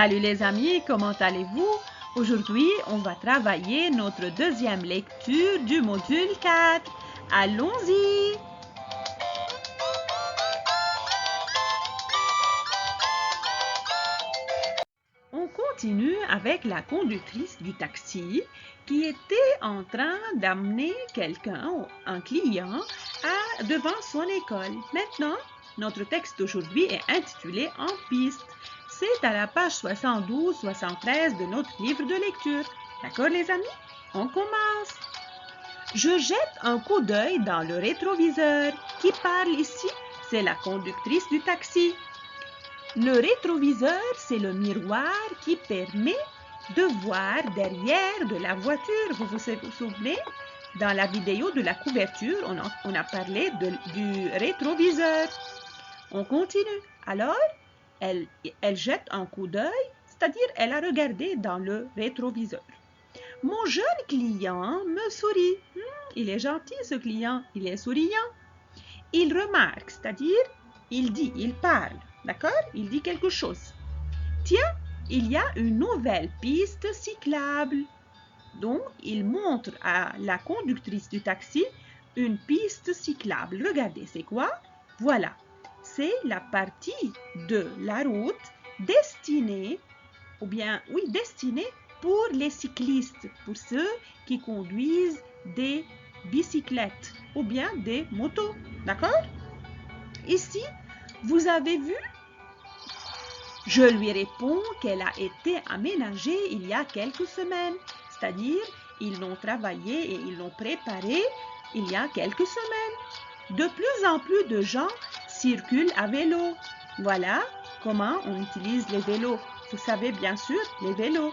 Salut les amis, comment allez-vous? Aujourd'hui, on va travailler notre deuxième lecture du module 4. Allons-y! On continue avec la conductrice du taxi qui était en train d'amener quelqu'un, un client, devant son école. Maintenant, notre texte d'aujourd'hui est intitulé « En piste ». C'est à la page 72-73 de notre livre de lecture. D'accord les amis? On commence. Je jette un coup d'œil dans le rétroviseur. Qui parle ici? C'est la conductrice du taxi. Le rétroviseur, c'est le miroir qui permet de voir derrière de la voiture. Vous vous souvenez? Dans la vidéo de la couverture, on a parlé du rétroviseur. On continue. Alors, elle jette un coup d'œil, c'est-à-dire elle a regardé dans le rétroviseur. Mon jeune client me sourit. Il est gentil ce client, il est souriant. Il remarque, c'est-à-dire il parle, d'accord? Il dit quelque chose. Tiens, il y a une nouvelle piste cyclable. Donc, il montre à la conductrice du taxi une piste cyclable. Regardez, c'est quoi? Voilà, c'est la partie de la route destinée pour les cyclistes, pour ceux qui conduisent des bicyclettes ou bien des motos. D'accord? Ici, vous avez vu? Je lui réponds qu'elle a été aménagée il y a quelques semaines. C'est-à-dire, ils l'ont travaillé et ils l'ont préparé il y a quelques semaines. De plus en plus de gens circulent à vélo. Voilà comment on utilise les vélos. Vous savez bien sûr les vélos.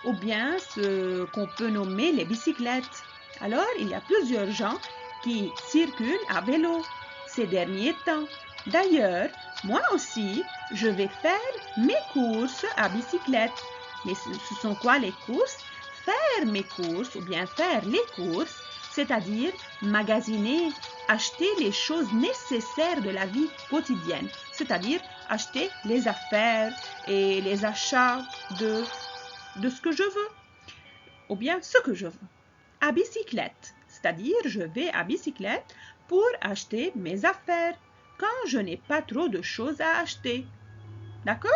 Ou bien ce qu'on peut nommer les bicyclettes. Alors, il y a plusieurs gens qui circulent à vélo ces derniers temps. D'ailleurs, moi aussi, je vais faire mes courses à bicyclette. Mais ce sont quoi les courses? Faire mes courses ou bien faire les courses, c'est-à-dire magasiner, acheter les choses nécessaires de la vie quotidienne, c'est-à-dire acheter les affaires et les achats de ce que je veux, ou bien ce que je veux. À bicyclette, c'est-à-dire je vais à bicyclette pour acheter mes affaires quand je n'ai pas trop de choses à acheter. D'accord?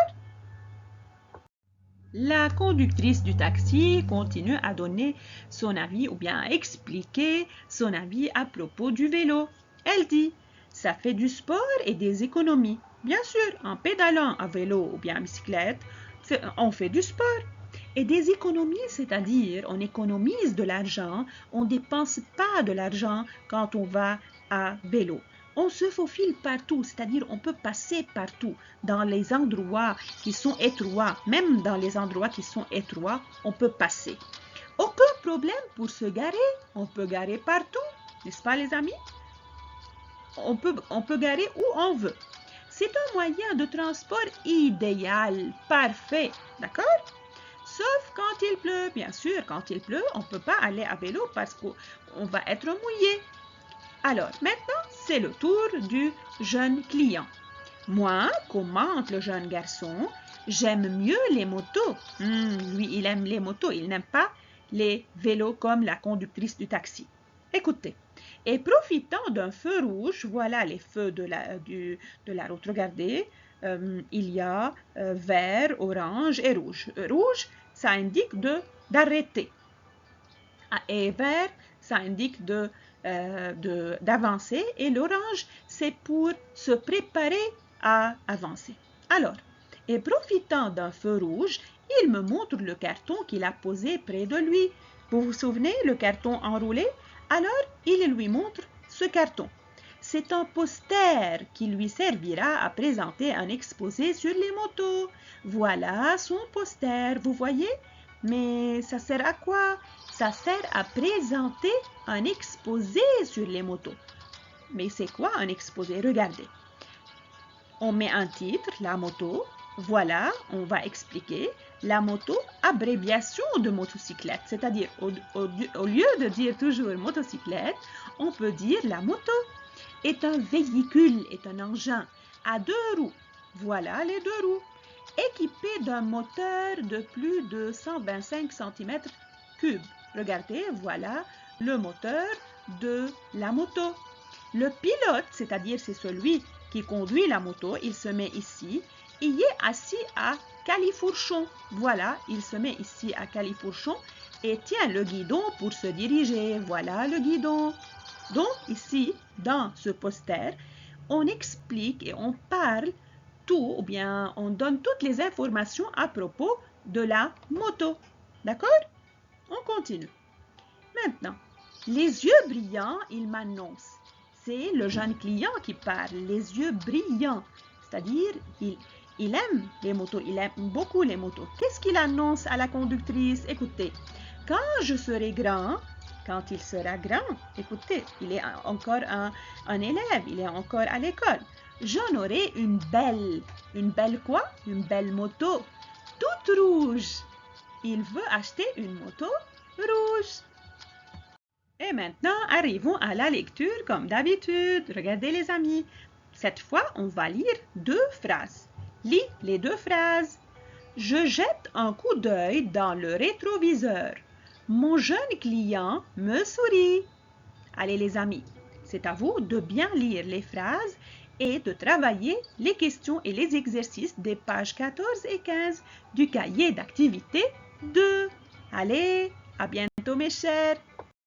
La conductrice du taxi continue à donner son avis ou bien à expliquer son avis à propos du vélo. Elle dit, ça fait du sport et des économies. Bien sûr, en pédalant à vélo ou bien à bicyclette, on fait du sport. Et des économies, c'est-à-dire on économise de l'argent, on ne dépense pas de l'argent quand on va à vélo. On se faufile partout, c'est-à-dire on peut passer partout, dans les endroits qui sont étroits, même dans les endroits qui sont étroits, on peut passer. Aucun problème pour se garer, on peut garer partout, n'est-ce pas les amis? On peut garer où on veut. C'est un moyen de transport idéal, parfait, d'accord? Sauf quand il pleut. Bien sûr, quand il pleut, on ne peut pas aller à vélo parce qu'on va être mouillé. Alors, maintenant, c'est le tour du jeune client. Moi, commente le jeune garçon, j'aime mieux les motos. Lui, il aime les motos, il n'aime pas les vélos comme la conductrice du taxi. Écoutez, et profitant d'un feu rouge, voilà les feux de la route. Regardez, il y a vert, orange et rouge. Rouge, ça indique d'arrêter. Et vert, ça indique d'avancer. Et l'orange, c'est pour se préparer à avancer. Alors, et profitant d'un feu rouge, il me montre le carton qu'il a posé près de lui. Vous vous souvenez, le carton enroulé? Alors, il lui montre ce carton. C'est un poster qui lui servira à présenter un exposé sur les motos. Voilà son poster, vous voyez? Mais ça sert à quoi? Ça sert à présenter un exposé sur les motos. Mais c'est quoi un exposé? Regardez. On met un titre, la moto. Voilà, on va expliquer. La moto, abréviation de motocyclette. C'est-à-dire, au lieu de dire toujours motocyclette, on peut dire la moto est un véhicule, est un engin à deux roues. Voilà les deux roues. équipé d'un moteur de plus de 125 cm3. Regardez, voilà le moteur de la moto. Le pilote, c'est-à-dire c'est celui qui conduit la moto, il se met ici. Il est assis à califourchon. Voilà, il se met ici à califourchon et tient le guidon pour se diriger. Voilà le guidon. Donc ici, dans ce poster, on explique et on parle tout, ou bien on donne toutes les informations à propos de la moto. D'accord? On continue. Maintenant, les yeux brillants, il m'annonce. C'est le jeune client qui parle, les yeux brillants. C'est-à-dire, il aime les motos, il aime beaucoup les motos. Qu'est-ce qu'il annonce à la conductrice? Écoutez, quand je serai grand, quand il sera grand, écoutez, il est encore un élève, il est encore à l'école. J'en aurai une belle quoi? Une belle moto, toute rouge. Il veut acheter une moto rouge. Et maintenant, arrivons à la lecture comme d'habitude. Regardez les amis. Cette fois, on va lire 2 phrases. Lis les 2 phrases. Je jette un coup d'œil dans le rétroviseur. Mon jeune client me sourit. Allez les amis, c'est à vous de bien lire les phrases et de travailler les questions et les exercices des pages 14 et 15 du cahier d'activité 2. Allez, à bientôt mes chers.